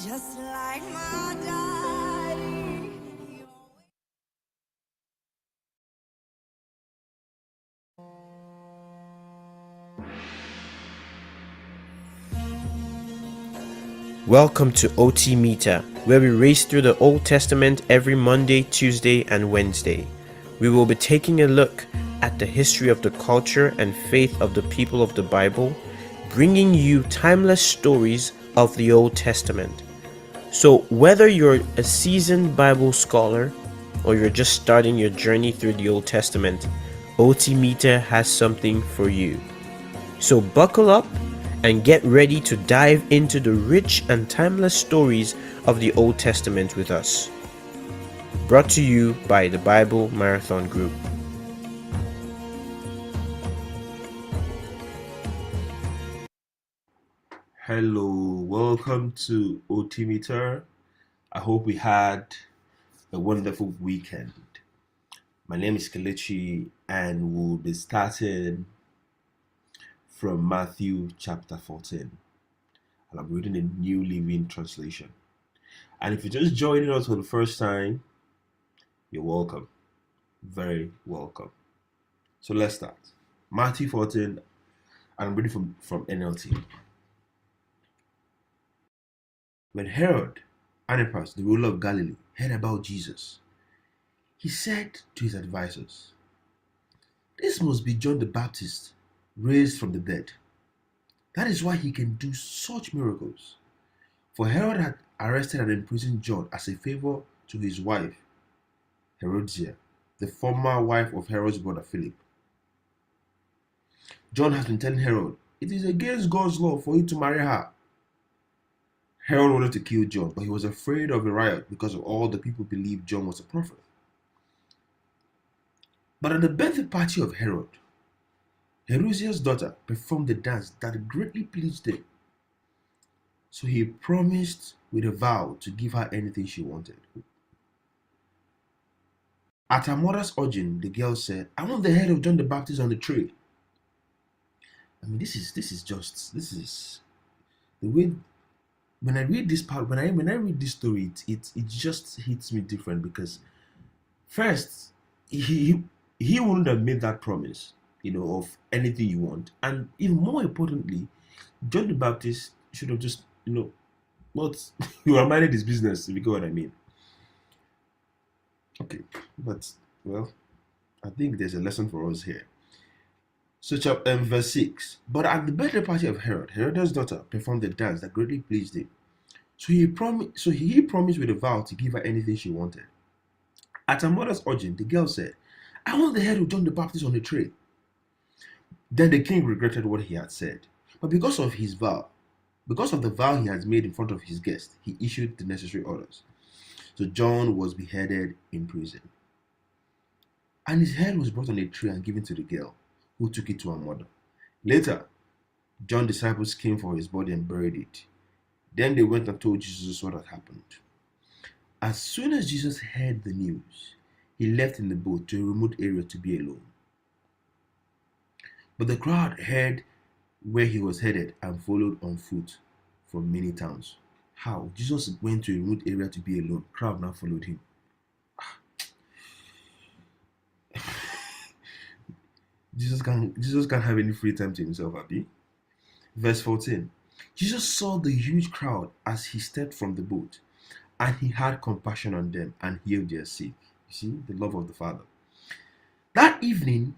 just like my daddy. Welcome to OT Meter, where we race through the Old Testament every Monday, Tuesday, and Wednesday. We will be taking a look at the history of the culture and faith of the people of the Bible, bringing you timeless stories of the Old Testament. So, whether you're a seasoned Bible scholar or you're just starting your journey through the Old Testament, OT Meter has something for you. So, buckle up and get ready to dive into the rich and timeless stories of the Old Testament with us. Brought to you by the Bible Marathon Group. Hello, welcome to OT Meter. I hope we had a wonderful weekend. My name is Kelechi, and we'll be starting from Matthew chapter 14. And I'm reading the New Living Translation. And if you're just joining us for the first time, you're welcome. Very welcome. So let's start. Matthew 14, and I'm reading from NLT. When Herod Antipas, the ruler of Galilee, heard about Jesus, he said to his advisors, "This must be John the Baptist, raised from the dead. That is why he can do such miracles." For Herod had arrested and imprisoned John as a favor to his wife, Herodias, the former wife of Herod's brother Philip. John has been telling Herod, "It is against God's law for you to marry her." Herod wanted to kill John, but he was afraid of a riot because of all the people believed John was a prophet. But at the birthday party of Herod, Herodias' daughter performed a dance that greatly pleased him. So he promised with a vow to give her anything she wanted. At her mother's urging, the girl said, "I want the head of John the Baptist on the tray." I mean, this is the way when I read this part, when I read this story, it just hits me different because first he wouldn't have made that promise, of anything you want, and even more importantly, John the Baptist should have just, what he would have minded his business, if you get what I mean. Okay, but well, I think there's a lesson for us here. So, verse 6. But at the birthday party of Herod, Herod's daughter performed a dance that greatly pleased him. So he promised with a vow to give her anything she wanted. At her mother's urging, the girl said, "I want the head of John the Baptist on a tray." Then the king regretted what he had said. But because of the vow he had made in front of his guest, he issued the necessary orders. So John was beheaded in prison. And his head was brought on a tray and given to the girl, who took it to her mother. Later, John's disciples came for his body and buried it. Then they went and told Jesus what had happened. As soon as Jesus heard the news, he left in the boat to a remote area to be alone. But the crowd heard where he was headed and followed on foot from many towns. How? Jesus went to a remote area to be alone. Crowd now followed him. Jesus can't have any free time to himself, Abi. Verse 14. Jesus saw the huge crowd as he stepped from the boat, and he had compassion on them and healed their sick. You see, the love of the Father. That evening,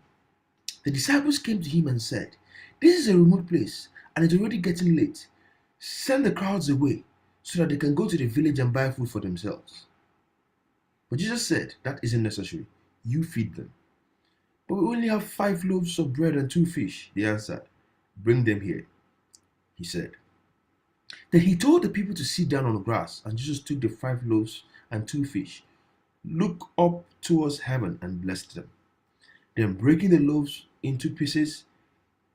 the disciples came to him and said, "This is a remote place, and it's already getting late. Send the crowds away so that they can go to the village and buy food for themselves." But Jesus said, "That isn't necessary. You feed them." "But we only have 5 loaves of bread and 2 fish," they answered. "Bring them here," he said. Then he told the people to sit down on the grass, and Jesus took the 5 loaves and 2 fish, looked up towards heaven, and blessed them. Then, breaking the loaves into pieces,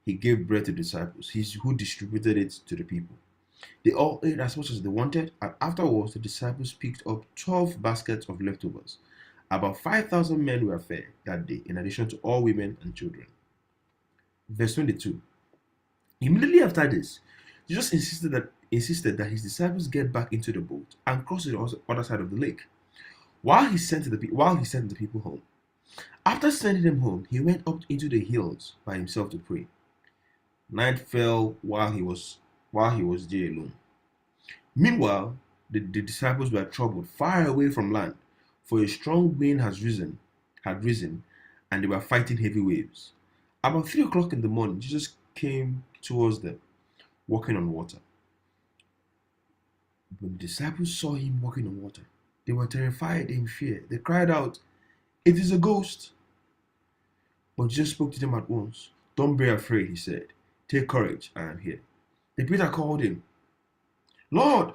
he gave bread to the disciples, who distributed it to the people. They all ate as much as they wanted, and afterwards the disciples picked up 12 baskets of leftovers. About 5,000 men were fed that day, in addition to all women and children. Verse 22. Immediately after this, Jesus insisted that his disciples get back into the boat and cross to the other side of the lake while he sent the people home. After sending them home, he went up into the hills by himself to pray. Night fell while he was there alone. Meanwhile, the disciples were troubled far away from land, for a strong wind had risen, and they were fighting heavy waves. About 3 o'clock in the morning, Jesus came towards them, walking on water. When the disciples saw him walking on water, they were terrified in fear. They cried out, "It is a ghost!" But Jesus spoke to them at once. "Don't be afraid," he said. "Take courage, I am here." Then Peter called him, "Lord,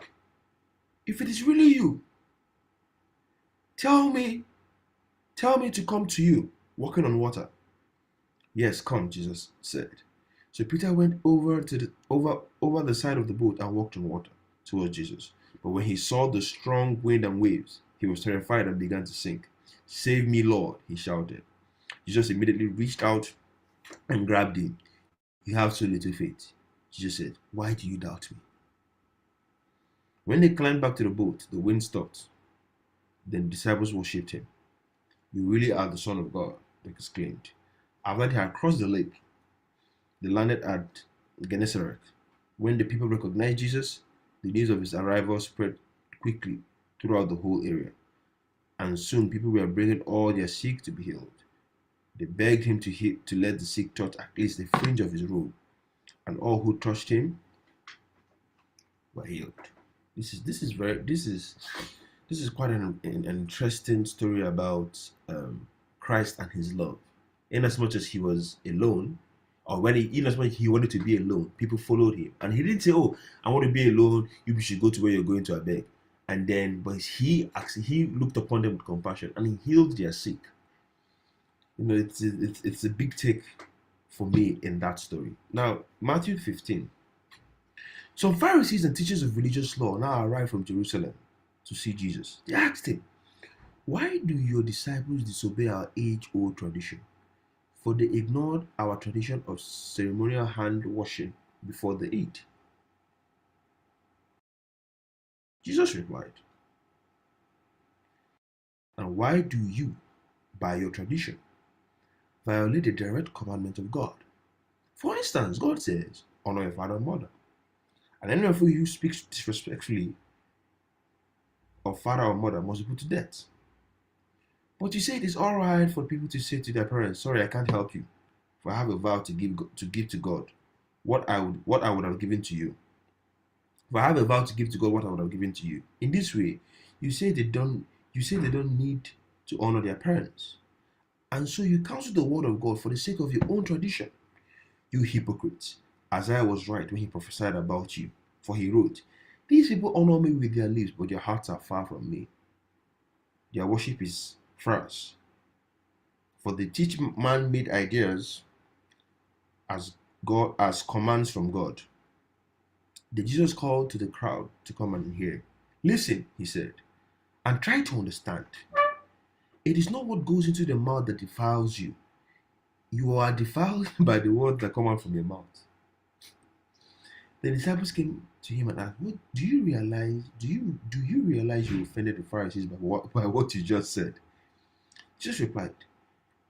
if it is really you, tell me to come to you, walking on water." "Yes, come," Jesus said. So Peter went over the side of the boat and walked on water towards Jesus. But when he saw the strong wind and waves, he was terrified and began to sink. "Save me, Lord," he shouted. Jesus immediately reached out and grabbed him. "You have so little faith," Jesus said. "Why do you doubt me?" When they climbed back to the boat, the wind stopped. Then the disciples worshipped him. "You really are the Son of God," they exclaimed. After they had crossed the lake, they landed at Gennesaret. When the people recognized Jesus, the news of his arrival spread quickly throughout the whole area, and soon people were bringing all their sick to be healed. They begged him to let the sick touch at least the fringe of his robe, and all who touched him were healed. This is quite an interesting story about Christ and his love. Inasmuch as he was alone, or inasmuch as he wanted to be alone, people followed him, and he didn't say, "Oh, I want to be alone. You should go to where you're going to, I beg." And then, but he looked upon them with compassion, and he healed their sick. It's a big take for me in that story. Now, Matthew 15. Some Pharisees and teachers of religious law now arrived from Jerusalem to see Jesus. They asked him, "Why do your disciples disobey our age-old tradition?" For they ignored our tradition of ceremonial hand washing before they eat. Jesus replied, "And why do you, by your tradition, violate the direct commandment of God? For instance, God says, 'Honor your father and mother.' And anyone who speaks disrespectfully of father or mother must be put to death. But you say it is all right for people to say to their parents, 'Sorry, I can't help you, for I have a vow to give to God what I would have given to you.' For I have a vow to give to God what I would have given to you. In this way, you say they don't need to honor their parents. And so you cancel the word of God for the sake of your own tradition. You hypocrites, Isaiah was right when he prophesied about you. For he wrote, 'These people honor me with their lips, but their hearts are far from me. Their worship is false. For they teach man-made ideas as commands from God.'" Then Jesus called to the crowd to come and hear. "Listen," he said, "and try to understand. It is not what goes into the mouth that defiles you. You are defiled by the words that come out from your mouth." The disciples came to him and asked, "Do you realize you offended the Pharisees by what you just said?" Jesus replied,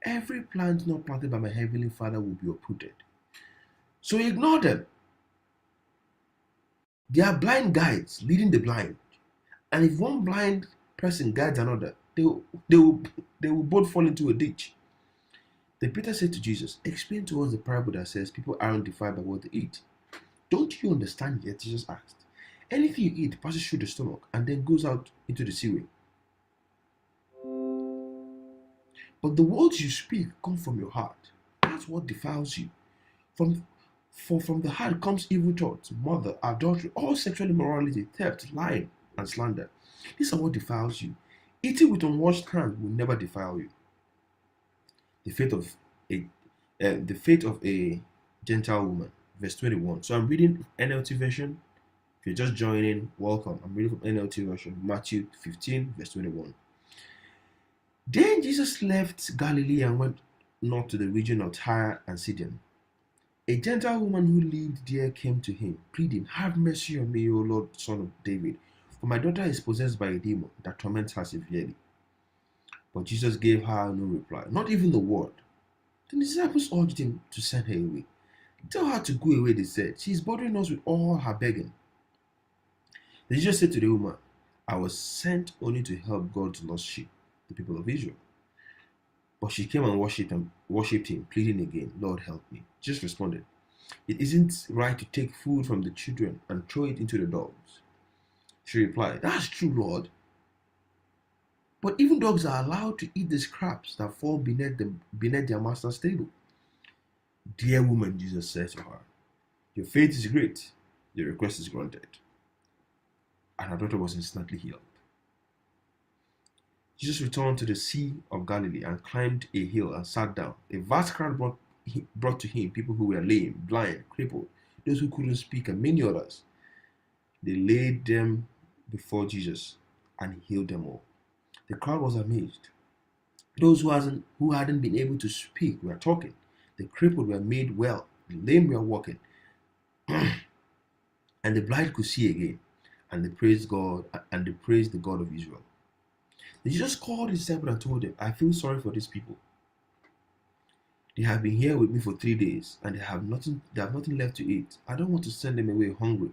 "Every plant not planted by my heavenly Father will be uprooted. So ignore them. They are blind guides leading the blind. And if one blind person guides another, they will both fall into a ditch." Then Peter said to Jesus, "Explain to us the parable that says people aren't defiled by what they eat." "Don't you understand yet?" Jesus asked. "Anything you eat passes through the stomach and then goes out into the seaway. But the words you speak come from your heart. That's what defiles you. From the heart comes evil thoughts, murder, adultery, all sexual immorality, theft, lying, and slander. These are what defiles you. Eating with unwashed hands will never defile you." The fate of a Gentile woman, verse 21. So I'm reading NLT version. If you're just joining, welcome. I'm reading from NLT version, Matthew 15, verse 21. Then Jesus left Galilee and went north to the region of Tyre and Sidon. A gentle woman who lived there came to him, pleading, "Have mercy on me, O Lord, son of David, for my daughter is possessed by a demon that torments her severely." But Jesus gave her no reply, not even a word. Then the disciples urged him to send her away. "Tell her to go away," they said. "She is bothering us with all her begging." Then Jesus said to the woman, "I was sent only to help God's lost sheep, the people of Israel." But she came and worshipped him, pleading again, "Lord, help me." Jesus responded, "It isn't right to take food from the children and throw it into the dogs." She replied, "That's true, Lord. But even dogs are allowed to eat the scraps that fall beneath their master's table." "Dear woman," Jesus said to her, "your faith is great. Your request is granted." And her daughter was instantly healed. Jesus returned to the Sea of Galilee and climbed a hill and sat down. A vast crowd brought to him people who were lame, blind, crippled, those who couldn't speak, and many others. They laid them before Jesus, and he healed them all. The crowd was amazed. Those who hadn't been able to speak were talking. The crippled were made well. The lame were walking. And the blind could see again. And they praised God, and they praised the God of Israel. Then Jesus called his disciples and told them, "I feel sorry for these people. They have been here with me for 3 days, and they have nothing left to eat. I don't want to send them away hungry,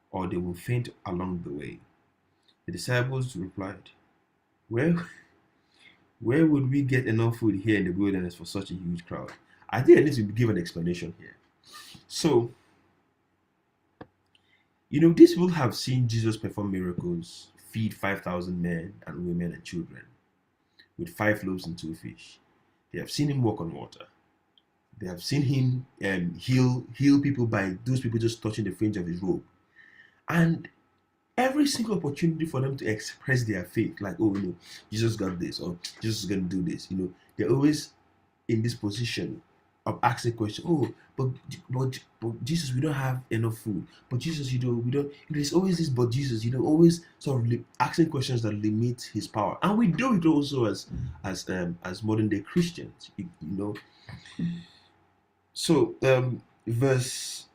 or they will faint along the way." The disciples replied, Where would we get enough food here in the wilderness for such a huge crowd? I think I need to give an explanation here. So, these people have seen Jesus perform miracles, feed 5,000 men and women and children with 5 loaves and 2 fish. They have seen him walk on water. They have seen him heal people by those people just touching the fringe of his robe. And every single opportunity for them to express their faith, like, "Oh, Jesus got this," or "Jesus is going to do this," they're always in this position of asking questions. "Oh, but Jesus, we don't have enough food. But Jesus, we don't." There's always this, "But Jesus," always sort of asking questions that limit his power. And we do it also as modern day Christians, So, verse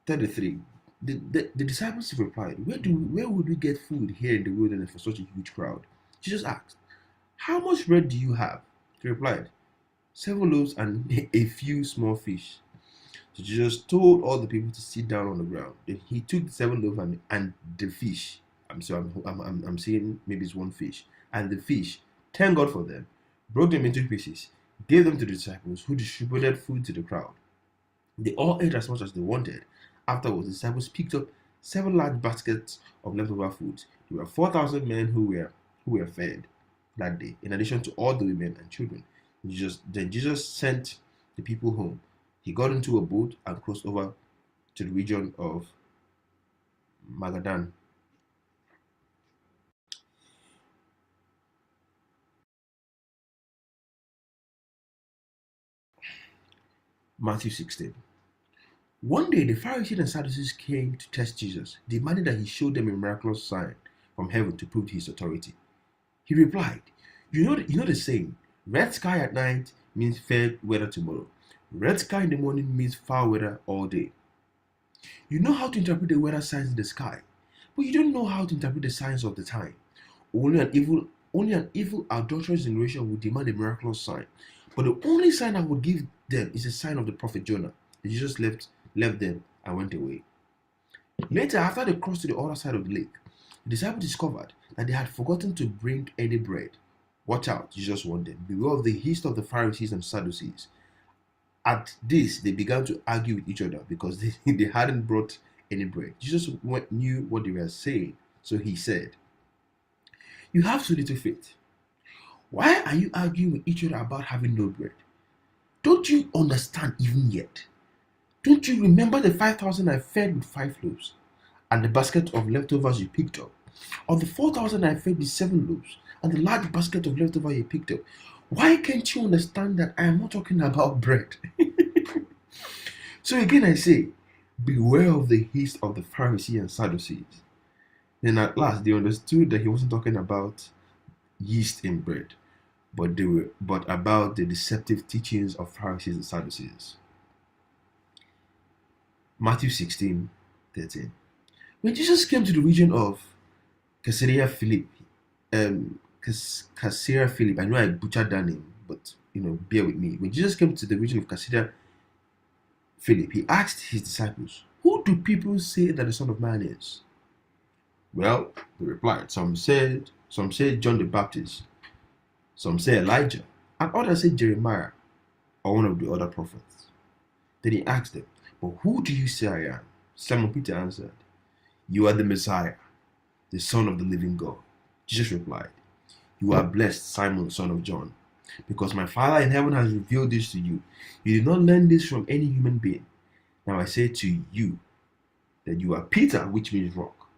33. The disciples replied, Where would we get food here in the wilderness for such a huge crowd?" Jesus asked, "How much bread do you have?" He replied, 7 loaves and a few small fish." So Jesus told all the people to sit down on the ground. Then he took the 7 loaves and the fish. I'm saying maybe it's one fish. And the fish, thanked God for them, broke them into pieces, gave them to the disciples, who distributed food to the crowd. They all ate as much as they wanted. Afterwards, the disciples picked up 7 large baskets of leftover food. There were 4,000 men who were fed that day, in addition to all the women and children. Then Jesus sent the people home. He got into a boat and crossed over to the region of Magadan. Matthew 16. One day, the Pharisees and Sadducees came to test Jesus, demanding that he show them a miraculous sign from heaven to prove his authority. He replied, You know the saying, red sky at night means fair weather tomorrow. Red sky in the morning means foul weather all day. You know how to interpret the weather signs in the sky, but you don't know how to interpret the signs of the time. Only an evil, adulterous generation would demand a miraculous sign. But the only sign I would give them is a sign of the prophet Jonah. And Jesus left them and went away. Later, after they crossed to the other side of the lake, the disciples discovered that they had forgotten to bring any bread. "Watch out," Jesus warned them. "Beware of the yeast of the Pharisees and Sadducees." At this, they began to argue with each other because they hadn't brought any bread. Jesus knew what they were saying, so he said, "You have so little faith. Why are you arguing with each other about having no bread? Don't you understand even yet? Don't you remember the 5,000 I fed with 5 loaves, and the basket of leftovers you picked up? Or the 4,000 I fed with 7 loaves, and the large basket of leftovers you picked up? Why can't you understand that I am not talking about bread?" So again I say, beware of the yeast of the Pharisees and Sadducees. Then at last they understood that he wasn't talking about yeast in bread, but about the deceptive teachings of Pharisees and Sadducees. Matthew 16:13. When Jesus came to the region of Caesarea Philippi, Caesarea Philippi, I know I butchered that name, but bear with me. When Jesus came to the region of Caesarea Philippi, he asked his disciples, "Who do people say that the Son of Man is?" Well, they replied, some said John the Baptist, some say Elijah, and others said Jeremiah or one of the other prophets. Then he asked them, "But who do you say I am?" Simon Peter answered, "You are the Messiah, the Son of the living God." Jesus replied, "You are blessed, Simon, son of John, because my Father in heaven has revealed this to you. You did not learn this from any human being. Now I say to you that you are Peter, which means rock.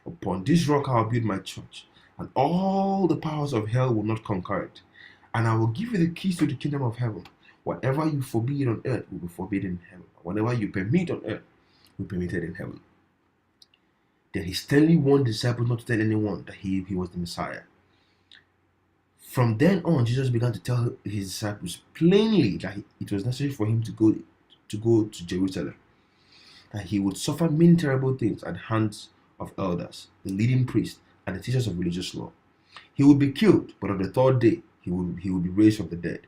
Upon this rock I will build my church, and all the powers of hell will not conquer it. And I will give you the keys to the kingdom of heaven. Whatever you forbid on earth will be forbidden in heaven. Whatever you permit on earth will be permitted in heaven." Then he sternly warned the disciples not to tell anyone that he was the Messiah. From then on, Jesus began to tell his disciples plainly that it was necessary for him to go to Jerusalem, that he would suffer many terrible things at the hands of elders, the leading priests, and the teachers of religious law. He would be killed, but on the third day he would be raised from the dead.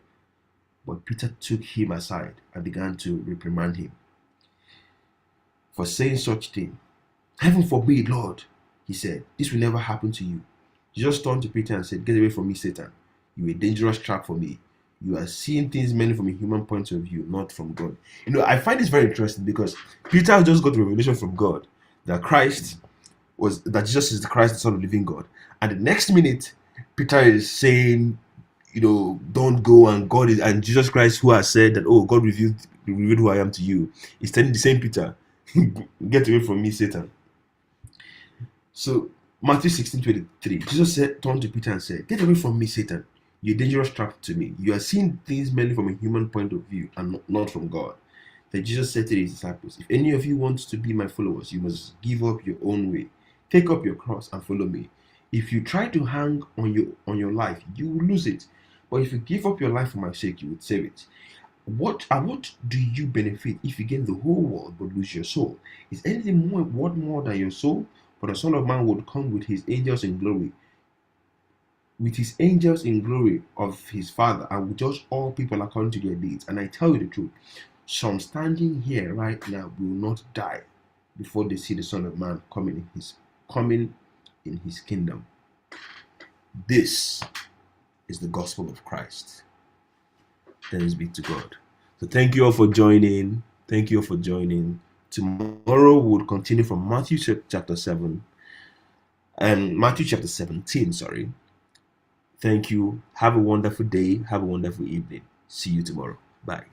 But Peter took him aside and began to reprimand him for saying such thing. "Heaven forbid, Lord," he said, "this will never happen to you." Jesus turned to Peter and said, "Get away from me, Satan. You are a dangerous trap for me. You are seeing things mainly from a human point of view, not from God." I find this very interesting because Peter just got a revelation from God that Jesus is the Christ, the Son of the living God. And the next minute, Peter is saying, don't go, and Jesus Christ, who has said that, "Oh, God revealed who I am to you," is telling the same Peter, "Get away from me, Satan." So Matthew 16:23, Jesus turned to Peter and said, "Get away from me, Satan. You're a dangerous trap to me. You are seeing things mainly from a human point of view and not from God." Then Jesus said to his disciples, "If any of you want to be my followers, you must give up your own way. Take up your cross and follow me. If you try to hang on your life, you will lose it. But if you give up your life for my sake, you will save it. What do you benefit if you gain the whole world but lose your soul? Is anything worth more than your soul? For the Son of Man would come with his angels in glory, of his Father, and will judge all people according to their deeds. And I tell you the truth, some standing here right now will not die before they see the Son of Man coming in his kingdom." This is the gospel of Christ. Thanks be to God. So thank you all for joining. Tomorrow we'll continue from Matthew chapter 7 and Matthew chapter 17. Thank you. Have a wonderful day. Have a wonderful evening. See you tomorrow. Bye.